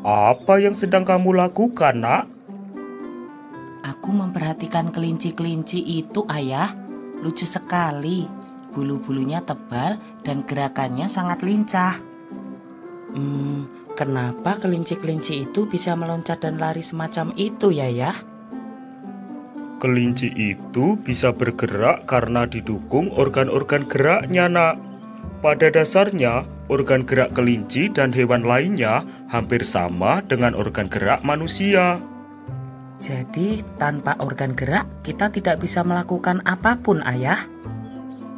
Apa yang sedang kamu lakukan, Nak? Aku memperhatikan kelinci-kelinci itu, Ayah. Lucu sekali. Bulu-bulunya tebal dan gerakannya sangat lincah. Kenapa kelinci-kelinci itu bisa meloncat dan lari semacam itu ya, Yah? Kelinci itu bisa bergerak karena didukung organ-organ geraknya, Nak. Pada dasarnya, organ gerak kelinci dan hewan lainnya hampir sama dengan organ gerak manusia. Jadi, tanpa organ gerak, kita tidak bisa melakukan apapun, Ayah.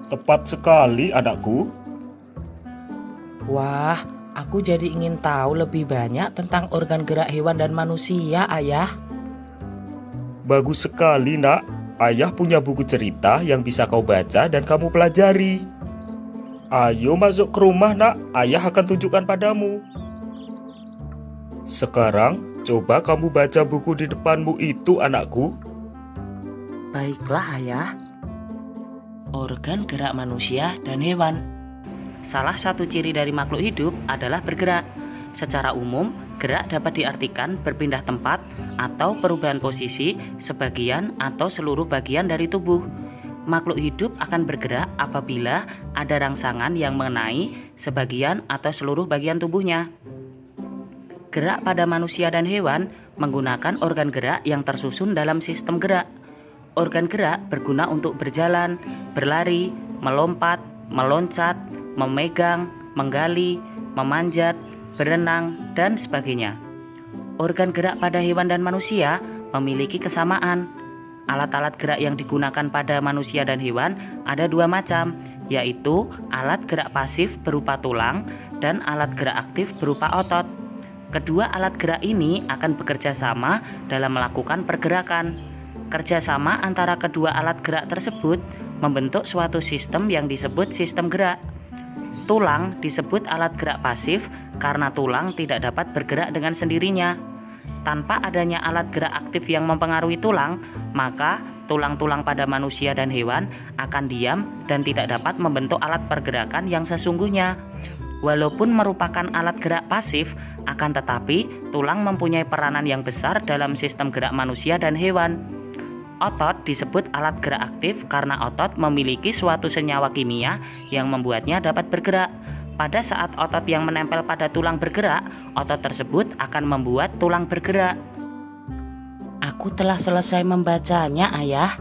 Tepat sekali, anakku. Wah, aku jadi ingin tahu lebih banyak tentang organ gerak hewan dan manusia, Ayah. Bagus sekali, Nak. Ayah punya buku cerita yang bisa kau baca dan kamu pelajari. Ayo masuk ke rumah, Nak. Ayah akan tunjukkan padamu. Sekarang, coba kamu baca buku di depanmu itu, anakku. Baiklah, Ayah. Organ gerak manusia dan hewan. Salah satu ciri dari makhluk hidup adalah bergerak. Secara umum, gerak dapat diartikan berpindah tempat atau perubahan posisi sebagian atau seluruh bagian dari tubuh. Makhluk hidup akan bergerak apabila ada rangsangan yang mengenai sebagian atau seluruh bagian tubuhnya. Gerak pada manusia dan hewan menggunakan organ gerak yang tersusun dalam sistem gerak. Organ gerak berguna untuk berjalan, berlari, melompat, meloncat, memegang, menggali, memanjat, berenang, dan sebagainya. Organ gerak pada hewan dan manusia memiliki kesamaan. Alat-alat gerak yang digunakan pada manusia dan hewan ada dua macam, yaitu alat gerak pasif berupa tulang dan alat gerak aktif berupa otot. Kedua alat gerak ini akan bekerja sama dalam melakukan pergerakan. Kerjasama antara kedua alat gerak tersebut membentuk suatu sistem yang disebut sistem gerak. Tulang disebut alat gerak pasif karena tulang tidak dapat bergerak dengan sendirinya. Tanpa adanya alat gerak aktif yang mempengaruhi tulang, maka tulang-tulang pada manusia dan hewan akan diam dan tidak dapat membentuk alat pergerakan yang sesungguhnya. Walaupun merupakan alat gerak pasif, akan tetapi tulang mempunyai peranan yang besar dalam sistem gerak manusia dan hewan. Otot disebut alat gerak aktif karena otot memiliki suatu senyawa kimia yang membuatnya dapat bergerak. Pada saat otot yang menempel pada tulang bergerak, otot tersebut akan membuat tulang bergerak. Aku telah selesai membacanya, Ayah.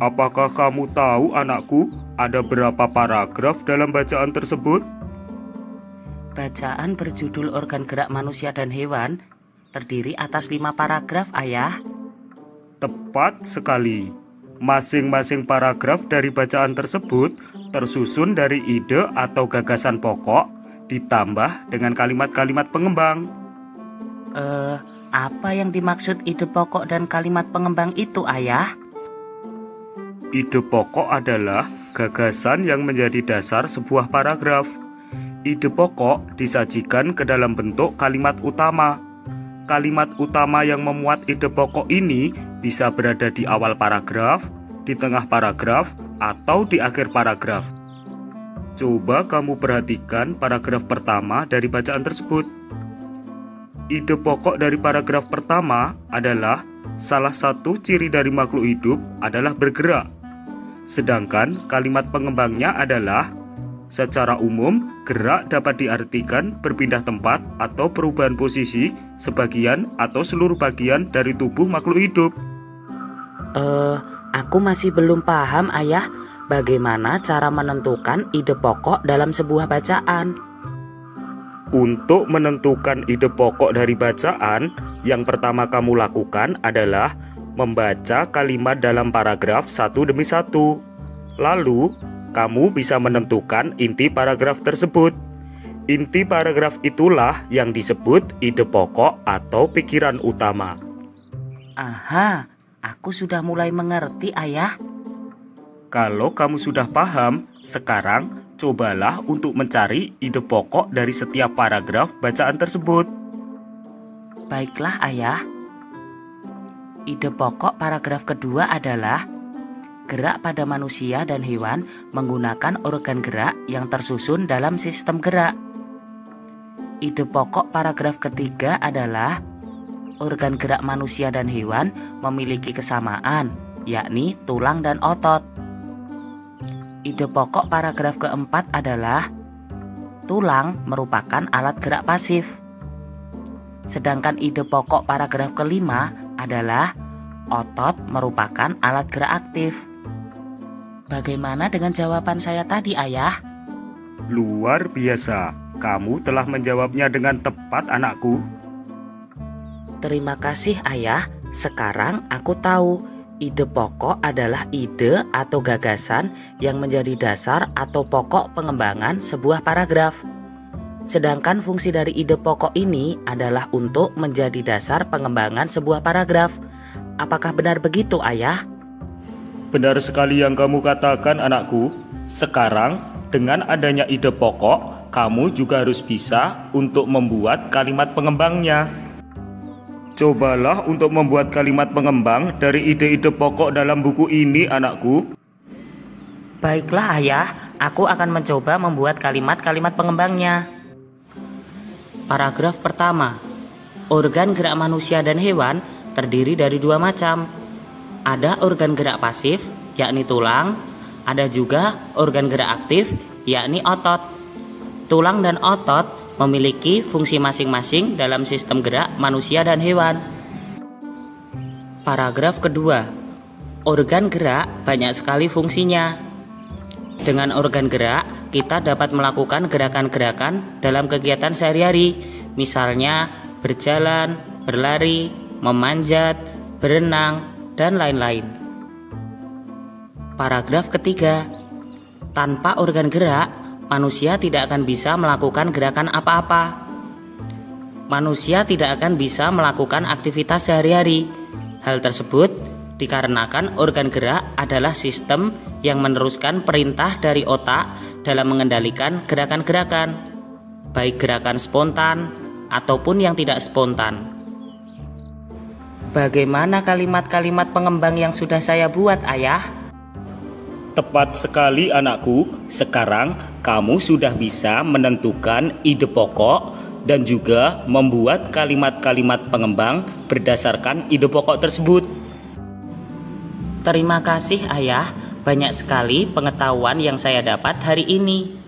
Apakah kamu tahu, anakku, ada berapa paragraf dalam bacaan tersebut? Bacaan berjudul organ gerak manusia dan hewan terdiri atas 5 paragraf, Ayah. Tepat sekali. Masing-masing paragraf dari bacaan tersebut tersusun dari ide atau gagasan pokok ditambah dengan kalimat-kalimat pengembang. Apa yang dimaksud ide pokok dan kalimat pengembang itu, Ayah? Ide pokok adalah gagasan yang menjadi dasar sebuah paragraf. Ide pokok disajikan ke dalam bentuk kalimat utama. Kalimat utama yang memuat ide pokok ini bisa berada di awal paragraf, di tengah paragraf, atau di akhir paragraf. Coba kamu perhatikan paragraf pertama dari bacaan tersebut. Ide pokok dari paragraf pertama adalah salah satu ciri dari makhluk hidup adalah bergerak. Sedangkan kalimat pengembangnya adalah secara umum, gerak dapat diartikan berpindah tempat atau perubahan posisi sebagian atau seluruh bagian dari tubuh makhluk hidup. Aku masih belum paham, Ayah, bagaimana cara menentukan ide pokok dalam sebuah bacaan. Untuk menentukan ide pokok dari bacaan, yang pertama kamu lakukan adalah membaca kalimat dalam paragraf satu demi satu. Lalu, kamu bisa menentukan inti paragraf tersebut. Inti paragraf itulah yang disebut ide pokok atau pikiran utama. Aha, aku sudah mulai mengerti, Ayah. Kalau kamu sudah paham, sekarang cobalah untuk mencari ide pokok dari setiap paragraf bacaan tersebut. Baiklah, Ayah. Ide pokok paragraf kedua adalah gerak pada manusia dan hewan menggunakan organ gerak yang tersusun dalam sistem gerak. Ide pokok paragraf ketiga adalah organ gerak manusia dan hewan memiliki kesamaan, yakni tulang dan otot. Ide pokok paragraf keempat adalah tulang merupakan alat gerak pasif. Sedangkan ide pokok paragraf kelima adalah otot merupakan alat gerak aktif. Bagaimana dengan jawaban saya tadi, Ayah? Luar biasa, kamu telah menjawabnya dengan tepat, anakku. Terima kasih, Ayah. Sekarang aku tahu ide pokok adalah ide atau gagasan yang menjadi dasar atau pokok pengembangan sebuah paragraf. Sedangkan fungsi dari ide pokok ini adalah untuk menjadi dasar pengembangan sebuah paragraf. Apakah benar begitu, Ayah? Benar sekali yang kamu katakan, anakku. Sekarang, dengan adanya ide pokok, kamu juga harus bisa untuk membuat kalimat pengembangnya. Cobalah untuk membuat kalimat pengembang dari ide-ide pokok dalam buku ini, anakku. Baiklah, Ayah. Aku akan mencoba membuat kalimat-kalimat pengembangnya. Paragraf pertama. Organ gerak manusia dan hewan terdiri dari dua macam. Ada organ gerak pasif, yakni tulang. Ada juga organ gerak aktif, yakni otot. Tulang dan otot memiliki fungsi masing-masing dalam sistem gerak manusia dan hewan. Paragraf kedua. Organ gerak banyak sekali fungsinya. Dengan organ gerak, kita dapat melakukan gerakan-gerakan dalam kegiatan sehari-hari, misalnya berjalan, berlari, memanjat, berenang, dan lain-lain. Paragraf ketiga. Tanpa organ gerak, manusia tidak akan bisa melakukan gerakan apa-apa. Manusia tidak akan bisa melakukan aktivitas sehari-hari. Hal tersebut dikarenakan organ gerak adalah sistem yang meneruskan perintah dari otak dalam mengendalikan gerakan-gerakan, baik gerakan spontan ataupun yang tidak spontan. Bagaimana kalimat-kalimat pengembang yang sudah saya buat, Ayah? Tepat sekali, anakku. Sekarang kamu sudah bisa menentukan ide pokok dan juga membuat kalimat-kalimat pengembang berdasarkan ide pokok tersebut. Terima kasih, Ayah. Banyak sekali pengetahuan yang saya dapat hari ini.